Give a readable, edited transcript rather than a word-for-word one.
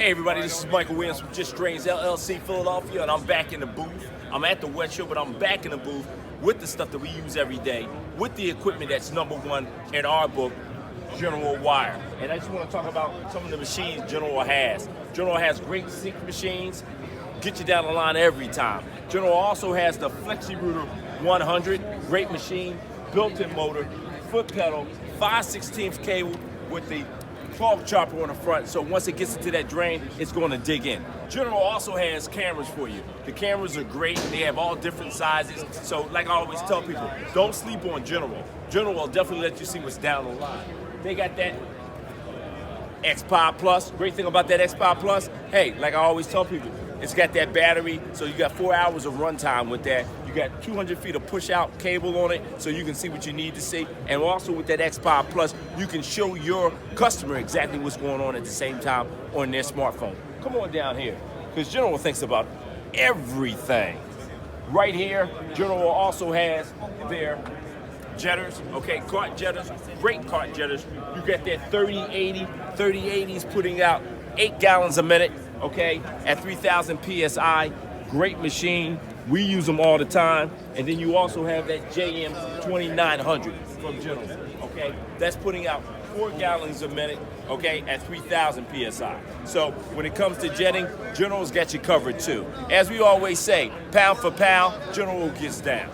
Hey everybody, this is Michael Williams from Just Drains LLC Philadelphia, and I'm back in the booth. I'm at the WWETT Show, but I'm back in the booth with the stuff that we use every day, with the equipment that's #1 in our book, General Wire. And I just want to talk about some of the machines General has. General has great sync machines, get you down the line every time. General also has the Flexi-Rooter 100, great machine, built-in motor, foot pedal, 5/16 cable with the clog chopper on the front, so once it gets into that drain, it's going to dig in. General also has cameras for you. The cameras are great. They have all different sizes. So like I always tell people, don't sleep on General. General will definitely let you see what's down the line. They got that X-Pod Plus. Great thing about that X-Pod Plus, hey, like I always tell people, it's got that battery, so you got 4 hours of runtime with that. You got 200 feet of push-out cable on it, so you can see what you need to see. And also with that X-Pod Plus, you can show your customer exactly what's going on at the same time on their smartphone. Come on down here, because General thinks about everything. Right here, General also has their jetters, okay, cart jetters, great cart jetters. You got that 3080, 3080s putting out 8 gallons a minute, okay, at 3,000 PSI, great machine. We use them all the time. And then you also have that JM 2900 from General, okay? That's putting out 4 gallons a minute, okay, at 3,000 PSI. So when it comes to jetting, General's got you covered too. As we always say, pound for pound, General gets down.